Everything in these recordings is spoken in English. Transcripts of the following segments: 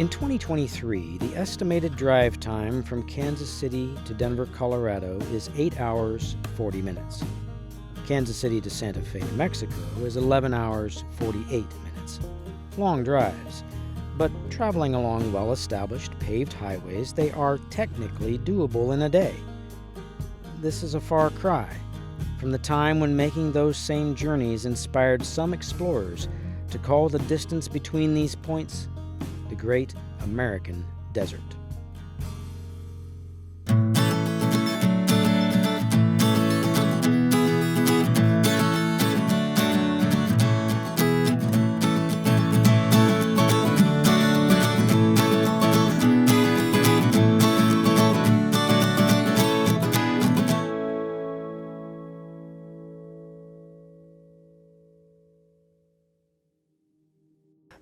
In 2023, the estimated drive time from Kansas City to Denver, Colorado is 8 hours, 40 minutes. Kansas City to Santa Fe, New Mexico is 11 hours, 48 minutes. Long drives, but traveling along well-established paved highways, they are technically doable in a day. This is a far cry from the time when making those same journeys inspired some explorers to call the distance between these points the Great American Desert.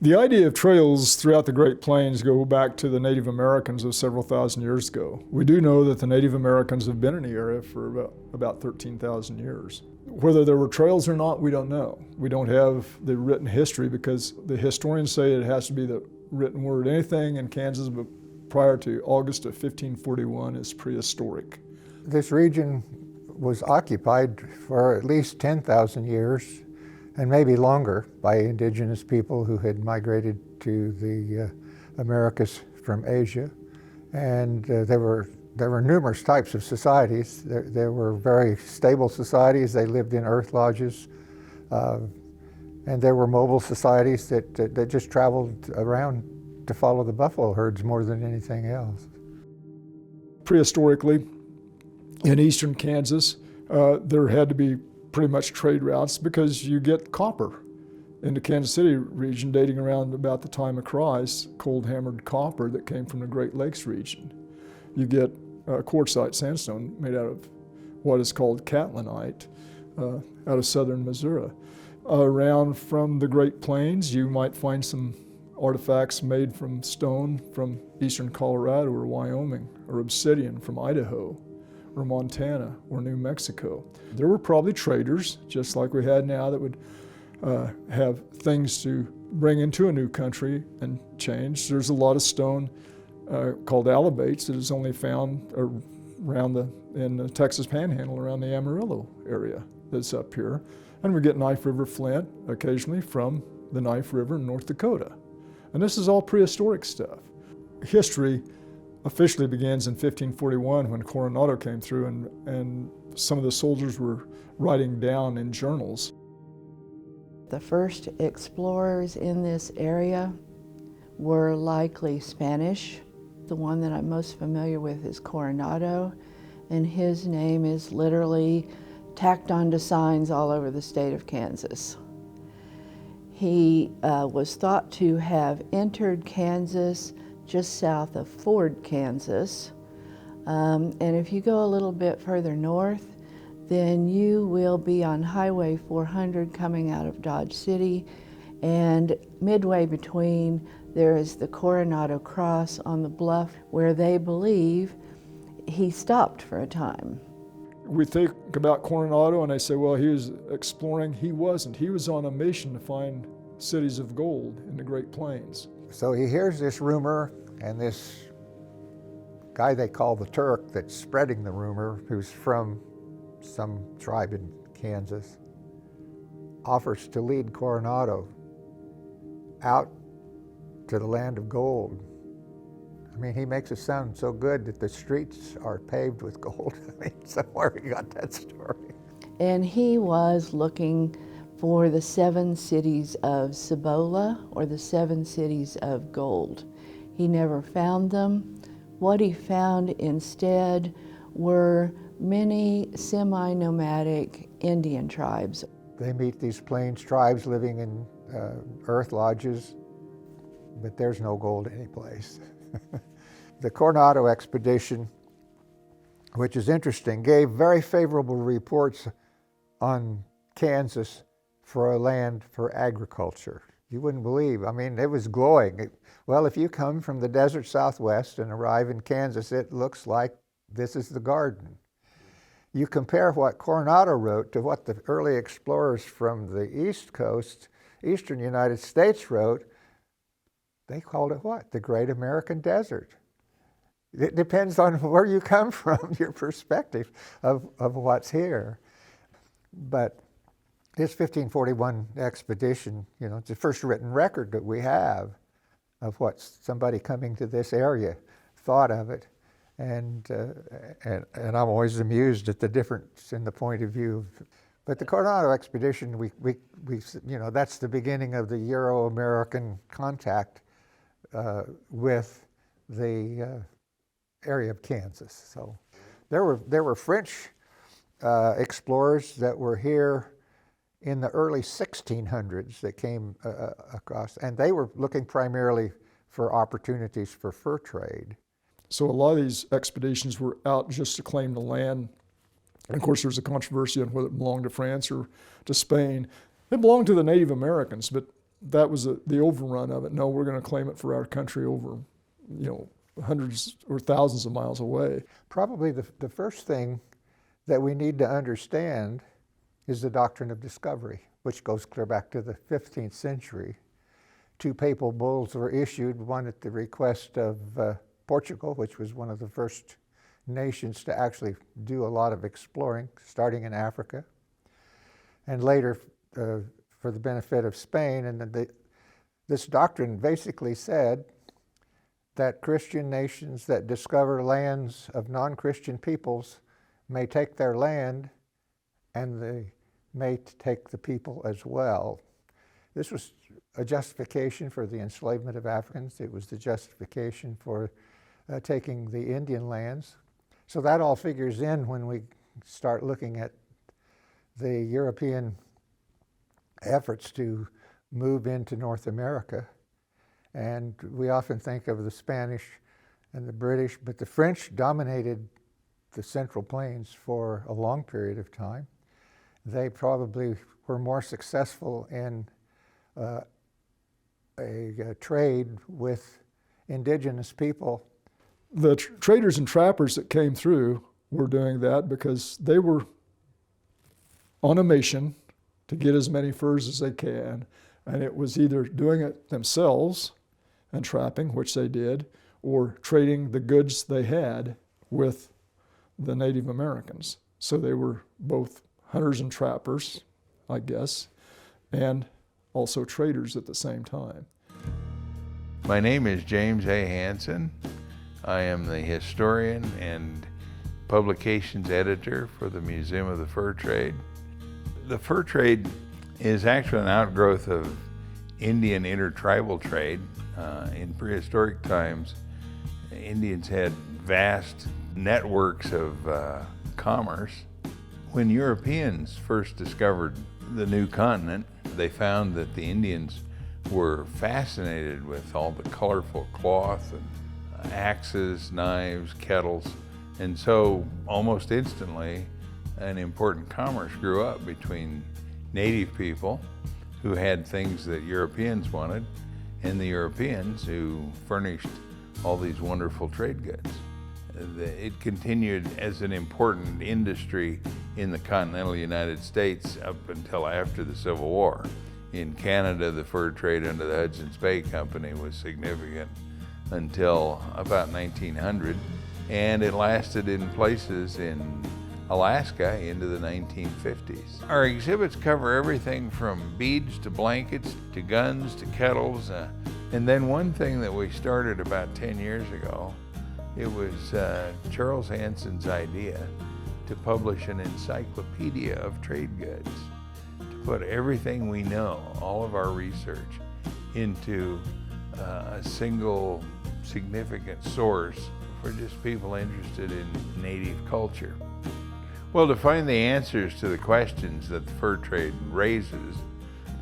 The idea of trails throughout the Great Plains go back to the Native Americans of several thousand years ago. We do know that the Native Americans have been in the area for about 13,000 years. Whether there were trails or not, we don't know. We don't have the written history because the historians say it has to be the written word. Anything in Kansas prior to August of 1541 is prehistoric. This region was occupied for at least 10,000 years and maybe longer by indigenous people who had migrated to the Americas from Asia. And there were numerous types of societies. There were very stable societies. They lived in earth lodges. And there were mobile societies that just traveled around to follow the buffalo herds more than anything else. Prehistorically, in eastern Kansas, there had to be pretty much trade routes because you get copper in the Kansas City region dating around about the time of Christ, cold hammered copper that came from the Great Lakes region. You get quartzite sandstone made out of what is called catlinite out of southern Missouri. Around from the Great Plains, you might find some artifacts made from stone from eastern Colorado or Wyoming, or obsidian from Idaho, or Montana, or New Mexico. There were probably traders, just like we had now, that would have things to bring into a new country and change. There's a lot of stone called alabates that is only found around in the Texas Panhandle, around the Amarillo area that's up here. And we get Knife River flint occasionally from the Knife River in North Dakota. And this is all prehistoric stuff. History officially begins in 1541 when Coronado came through and some of the soldiers were writing down in journals. The first explorers in this area were likely Spanish. The one that I'm most familiar with is Coronado, and his name is literally tacked onto signs all over the state of Kansas. He was thought to have entered Kansas just south of Ford, Kansas. And if you go a little bit further north, then you will be on Highway 400 coming out of Dodge City, and midway between there is the Coronado Cross on the bluff where they believe he stopped for a time. We think about Coronado and they say, well, he was exploring. He wasn't. He was on a mission to find cities of gold in the Great Plains. So he hears this rumor, and this guy they call the Turk that's spreading the rumor, who's from some tribe in Kansas, offers to lead Coronado out to the land of gold. I mean, he makes it sound so good that the streets are paved with gold. I mean, somewhere he got that story. And he was looking for the 7 cities of Cibola, or the 7 cities of gold. He never found them. What he found instead were many semi-nomadic Indian tribes. They meet these plains tribes living in earth lodges, but there's no gold anyplace. The Coronado expedition, which is interesting, gave very favorable reports on Kansas for a land for agriculture. You wouldn't believe, I mean, it was glowing. Well, if you come from the desert Southwest and arrive in Kansas, it looks like this is the garden. You compare what Coronado wrote to what the early explorers from the East Coast, eastern United States wrote, They called it what? The Great American Desert. It depends on where you come from, your perspective of what's here. But this 1541 expedition, it's the first written record that we have of what somebody coming to this area thought of it. And I'm always amused at the difference in the point of view. But the Coronado expedition, we that's the beginning of the Euro-American contact with the area of Kansas. So there were French explorers that were here in the early 1600s that came across, and they were looking primarily for opportunities for fur trade. So a lot of these expeditions were out just to claim the land. And of course, there's a controversy on whether it belonged to France or to Spain. It belonged to the Native Americans, but that was the overrun of it. No, we're going to claim it for our country over, hundreds or thousands of miles away. Probably the first thing that we need to understand is the doctrine of discovery, which goes clear back to the 15th century. 2 papal bulls were issued, one at the request of Portugal, which was one of the first nations to actually do a lot of exploring, starting in Africa, and later for the benefit of Spain. And this doctrine basically said that Christian nations that discover lands of non-Christian peoples may take their land, and they may take the people as well. This was a justification for the enslavement of Africans. It was the justification for taking the Indian lands. So that all figures in when we start looking at the European efforts to move into North America. And we often think of the Spanish and the British, but the French dominated the Central Plains for a long period of time. They probably were more successful in a trade with indigenous people. The traders and trappers that came through were doing that because they were on a mission to get as many furs as they can, and it was either doing it themselves and trapping, which they did, or trading the goods they had with the Native Americans. So they were both hunters and trappers, I guess, and also traders at the same time. My name is James A. Hansen. I am the historian and publications editor for the Museum of the Fur Trade. The fur trade is actually an outgrowth of Indian intertribal trade. In prehistoric times, Indians had vast networks of commerce. When Europeans first discovered the new continent, they found that the Indians were fascinated with all the colorful cloth and axes, knives, kettles, and so almost instantly an important commerce grew up between native people who had things that Europeans wanted and the Europeans who furnished all these wonderful trade goods. It continued as an important industry in the continental United States up until after the Civil War. In Canada, the fur trade under the Hudson's Bay Company was significant until about 1900, and it lasted in places in Alaska into the 1950s. Our exhibits cover everything from beads to blankets to guns to kettles. And then one thing that we started about 10 years ago, it was Charles Hansen's idea to publish an encyclopedia of trade goods, to put everything we know, all of our research, into a single significant source for just people interested in native culture. Well, to find the answers to the questions that the fur trade raises,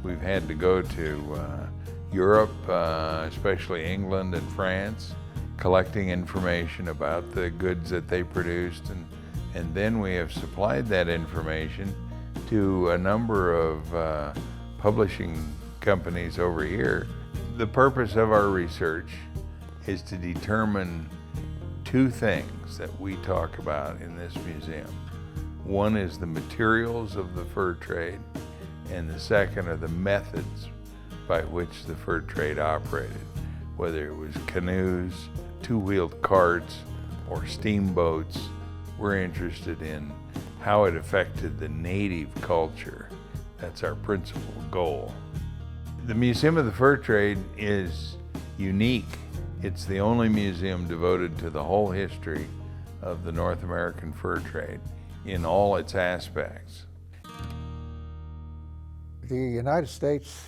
we've had to go to Europe, especially England and France, collecting information about the goods that they produced, and then we have supplied that information to a number of publishing companies over here. The purpose of our research is to determine 2 things that we talk about in this museum. One is the materials of the fur trade, and the second are the methods by which the fur trade operated. whether it was canoes, two-wheeled carts, or steamboats. We're interested in how it affected the native culture. That's our principal goal. The Museum of the Fur Trade is unique. It's the only museum devoted to the whole history of the North American fur trade in all its aspects. The United States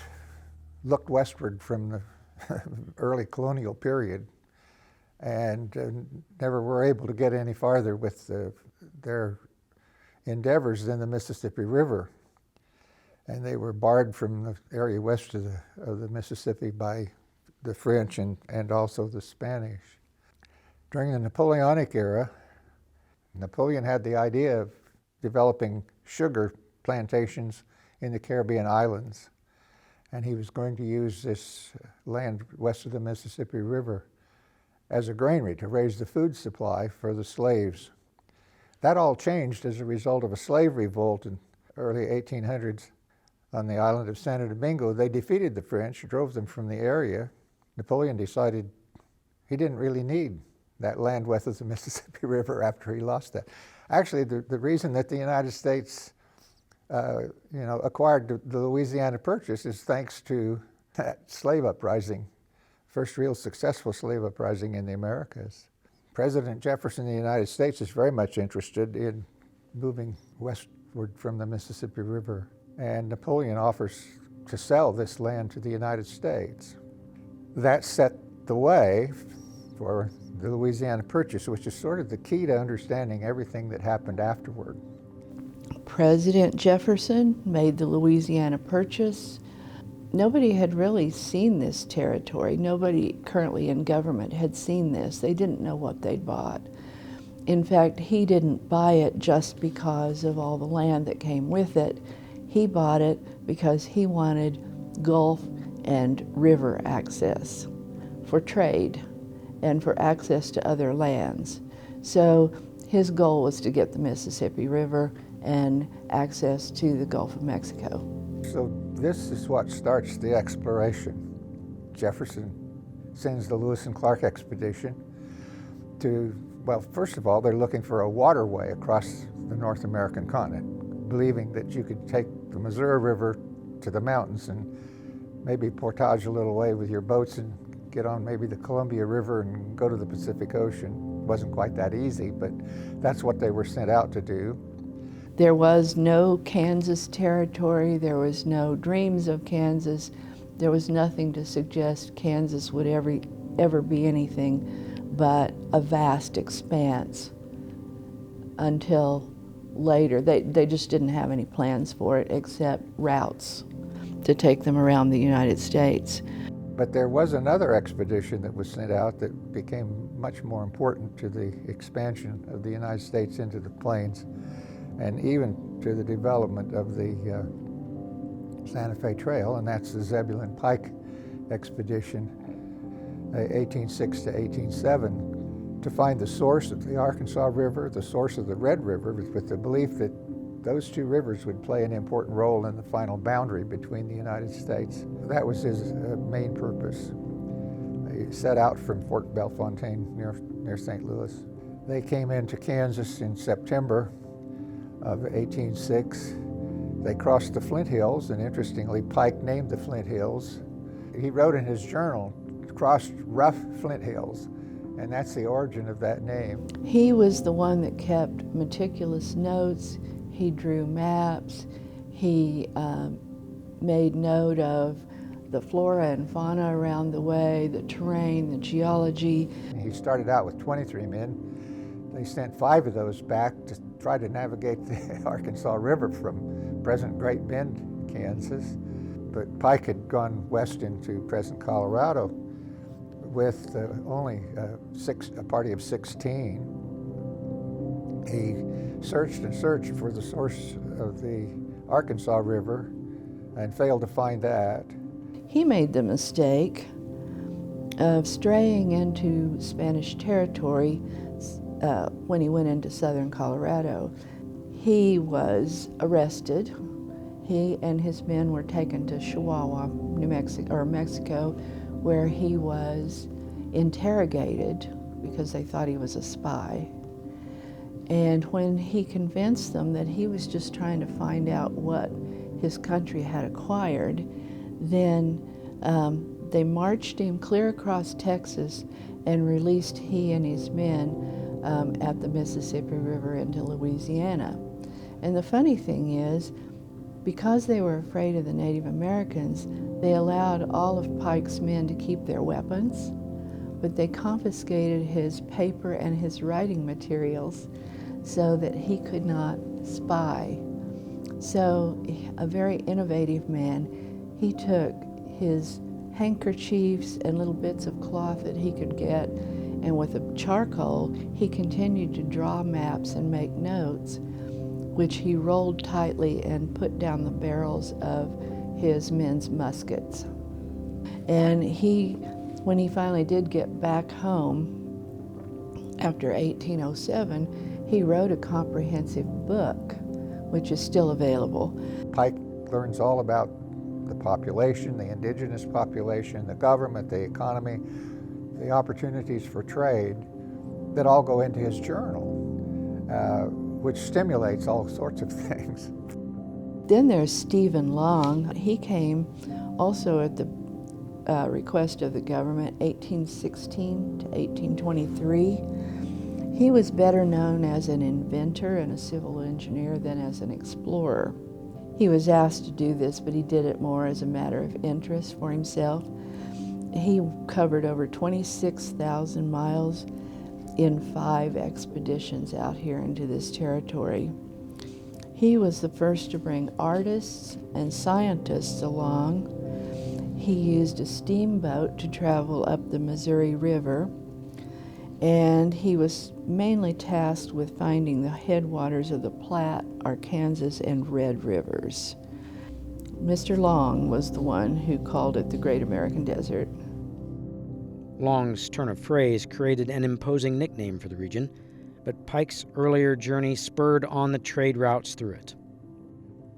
looked westward from the early colonial period and never were able to get any farther with their endeavors than the Mississippi River. And they were barred from the area west of the Mississippi by the French and also the Spanish. During the Napoleonic era, Napoleon had the idea of developing sugar plantations in the Caribbean islands. And he was going to use this land west of the Mississippi River as a granary to raise the food supply for the slaves. That all changed as a result of a slave revolt in early 1800s on the island of Santo Domingo. They defeated the French, drove them from the area. Napoleon decided he didn't really need that land west of the Mississippi River after he lost that. Actually, the reason that the United States acquired the Louisiana Purchase is thanks to that slave uprising, first real successful slave uprising in the Americas. President Jefferson of the United States is very much interested in moving westward from the Mississippi River, and Napoleon offers to sell this land to the United States. That set the way for the Louisiana Purchase, which is sort of the key to understanding everything that happened afterward. President Jefferson made the Louisiana Purchase. Nobody had really seen this territory. Nobody currently in government had seen this. They didn't know what they'd bought. In fact, he didn't buy it just because of all the land that came with it. He bought it because he wanted Gulf and river access for trade and for access to other lands. So his goal was to get the Mississippi River and access to the Gulf of Mexico. So this is what starts the exploration. Jefferson sends the Lewis and Clark expedition to, well, first of all, they're looking for a waterway across the North American continent, believing that you could take the Missouri River to the mountains and maybe portage a little way with your boats and get on maybe the Columbia River and go to the Pacific Ocean. It wasn't quite that easy, but that's what they were sent out to do. There was no Kansas territory, there was no dreams of Kansas, there was nothing to suggest Kansas would ever be anything but a vast expanse until later. They just didn't have any plans for it except routes to take them around the United States. But there was another expedition that was sent out that became much more important to the expansion of the United States into the plains, and even to the development of the Santa Fe Trail, and that's the Zebulon Pike expedition, 1806 to 1807, to find the source of the Arkansas River, the source of the Red River, with the belief that those two rivers would play an important role in the final boundary between the United States. That was his main purpose. He set out from Fort Bellefontaine near St. Louis. They came into Kansas in September of 1806. They crossed the Flint Hills, and interestingly, Pike named the Flint Hills. He wrote in his journal, crossed rough Flint Hills, and that's the origin of that name. He was the one that kept meticulous notes. He drew maps. He made note of the flora and fauna around the way, the terrain, the geology. He started out with 23 men. They sent 5 of those back to try to navigate the Arkansas River from present Great Bend, Kansas. But Pike had gone west into present Colorado with only a party of 16. He searched and searched for the source of the Arkansas River and failed to find that. He made the mistake of straying into Spanish territory when he went into southern Colorado. He was arrested. He and his men were taken to Chihuahua, Mexico, where he was interrogated because they thought he was a spy. And when he convinced them that he was just trying to find out what his country had acquired, then they marched him clear across Texas and released he and his men at the Mississippi River into Louisiana. And the funny thing is, because they were afraid of the Native Americans, they allowed all of Pike's men to keep their weapons, but they confiscated his paper and his writing materials so that he could not spy. So, a very innovative man, he took his handkerchiefs and little bits of cloth that he could get, and with a charcoal, he continued to draw maps and make notes, which he rolled tightly and put down the barrels of his men's muskets. And when he finally did get back home after 1807, he wrote a comprehensive book, which is still available. Pike learns all about the population, the indigenous population, the government, the economy, the opportunities for trade that all go into his journal, which stimulates all sorts of things. Then there's Stephen Long. He came also at the request of the government, 1816 to 1823. He was better known as an inventor and a civil engineer than as an explorer. He was asked to do this, but he did it more as a matter of interest for himself. He covered over 26,000 miles in 5 expeditions out here into this territory. He was the first to bring artists and scientists along. He used a steamboat to travel up the Missouri River, and he was mainly tasked with finding the headwaters of the Platte, Arkansas, and Red Rivers. Mr. Long was the one who called it the Great American Desert. Long's turn of phrase created an imposing nickname for the region, but Pike's earlier journey spurred on the trade routes through it.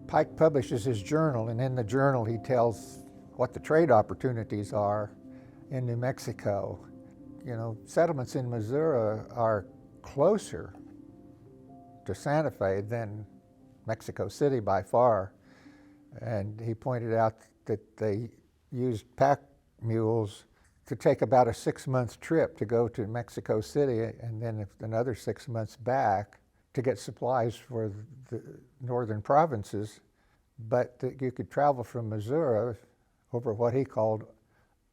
Pike publishes his journal, and in the journal he tells what the trade opportunities are in New Mexico. You know, settlements in Missouri are closer to Santa Fe than Mexico City by far. And he pointed out that they used pack mules to take about a 6-month trip to go to Mexico City, and then another 6 months back to get supplies for the northern provinces. But that you could travel from Missouri over what he called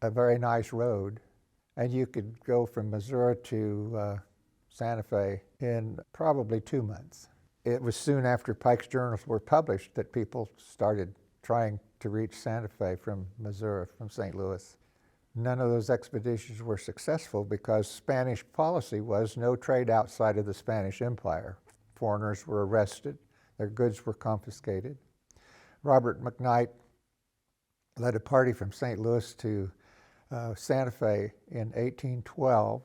a very nice road. And you could go from Missouri to Santa Fe in probably 2 months. It was soon after Pikes Journals were published that people started trying to reach Santa Fe from Missouri, from St. Louis. None of those expeditions were successful because Spanish policy was no trade outside of the Spanish Empire. Foreigners were arrested, their goods were confiscated. Robert McKnight led a party from St. Louis to Santa Fe in 1812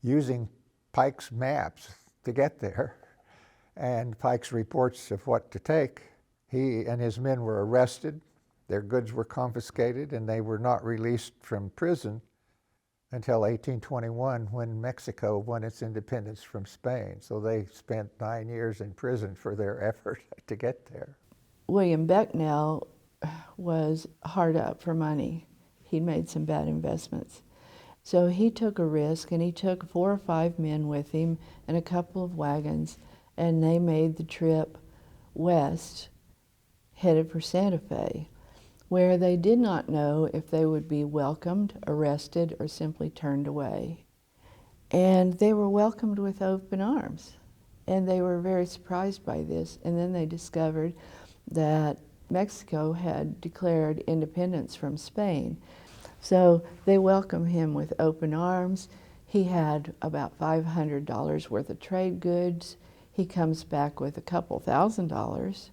using Pike's maps to get there, and Pike's reports of what to take. He and his men were arrested, their goods were confiscated, and they were not released from prison until 1821 when Mexico won its independence from Spain. So they spent 9 years in prison for their effort to get there. William Becknell was hard up for money. He'd made some bad investments. So he took a risk, and he took 4 or 5 men with him and a couple of wagons, and they made the trip west, headed for Santa Fe, where they did not know if they would be welcomed, arrested, or simply turned away. And they were welcomed with open arms, and they were very surprised by this. And then they discovered that Mexico had declared independence from Spain. So they welcomed him with open arms. He had about $500 worth of trade goods. He comes back with a couple $1,000,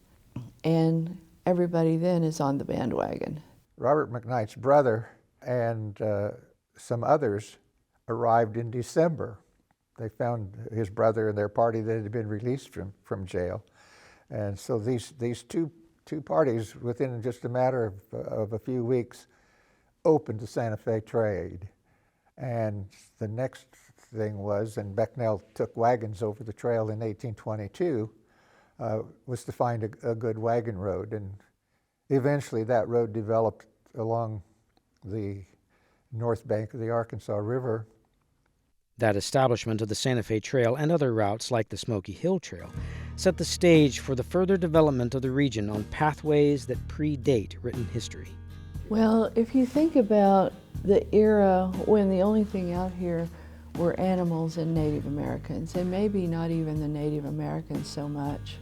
and everybody then is on the bandwagon. Robert McKnight's brother and some others arrived in December. They found his brother and their party that had been released from jail. And so these two parties, within just a matter of a few weeks, opened the Santa Fe trade. And the next thing was, and Becknell took wagons over the trail in 1822, was to find a good wagon road. And eventually that road developed along the north bank of the Arkansas River. That establishment of the Santa Fe Trail and other routes like the Smoky Hill Trail set the stage for the further development of the region on pathways that predate written history. Well, if you think about the era when the only thing out here were animals and Native Americans, and maybe not even the Native Americans so much.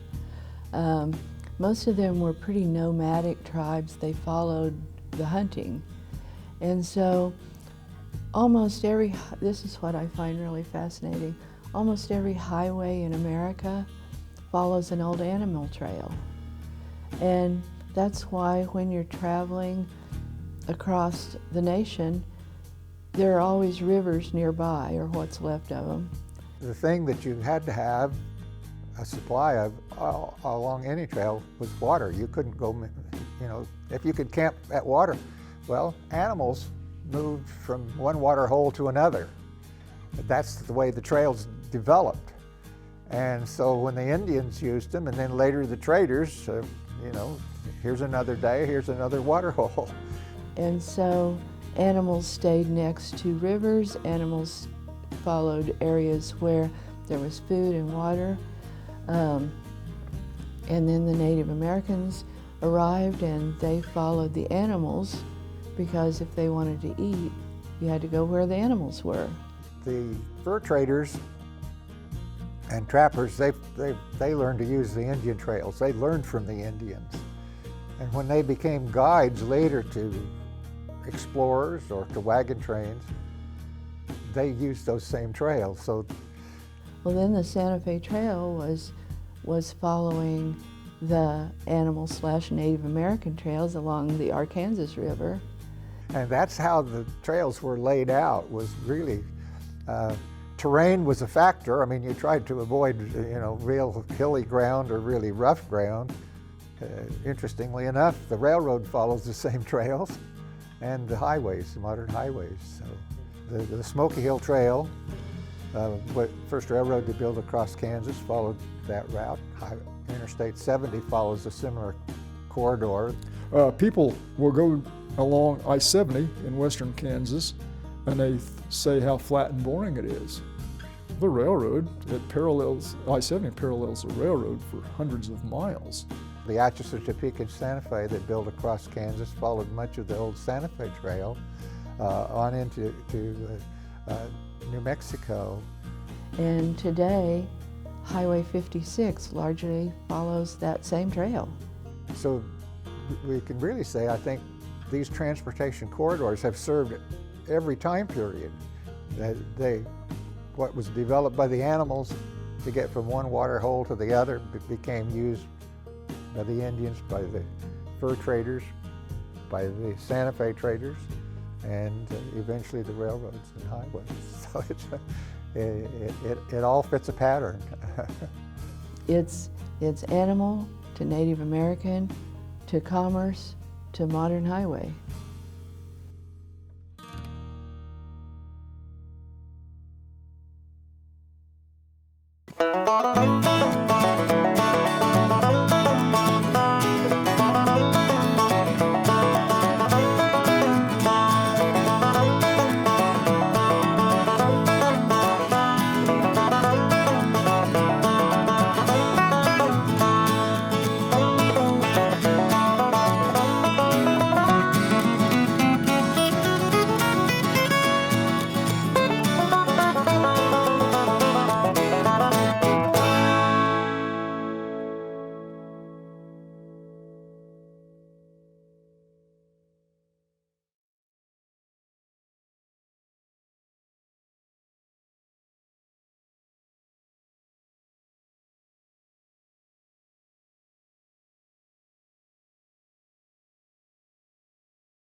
Most of them were pretty nomadic tribes. They followed the hunting. And so this is what I find really fascinating, almost every highway in America follows an old animal trail. And that's why when you're traveling across the nation, there are always rivers nearby, or what's left of them. The thing that you had to have a supply of along any trail was water. You couldn't go, if you could camp at water, well, animals moved from one water hole to another. That's the way the trails developed. And so when the Indians used them, and then later the traders, here's another day, here's another water hole. And so animals stayed next to rivers, animals followed areas where there was food and water. And then the Native Americans arrived and they followed the animals, because if they wanted to eat, you had to go where the animals were. The fur traders and trappers, they learned to use the Indian trails. They learned from the Indians. And when they became guides later to explorers or to wagon trains, they used those same trails. Well, then the Santa Fe Trail was following the animal/Native American trails along the Arkansas River. And that's how the trails were laid out, was really, terrain was a factor. I mean, you tried to avoid, real hilly ground or really rough ground. Interestingly enough, the railroad follows the same trails, and the highways, the modern highways. So the Smoky Hill Trail, first railroad to build across Kansas, followed that route. Interstate 70 follows a similar corridor. People will go along I-70 in western Kansas, and they say how flat and boring it is. The railroad, I-70 parallels the railroad for hundreds of miles. The Atchison, Topeka, and Santa Fe that built across Kansas followed much of the old Santa Fe Trail on into New Mexico. And today, Highway 56 largely follows that same trail. So we can really say, I think, these transportation corridors have served every time period. What was developed by the animals to get from one water hole to the other became used by the Indians, by the fur traders, by the Santa Fe traders, and eventually the railroads and highways. So it all fits a pattern. It's animal to Native American to commerce to modern highway.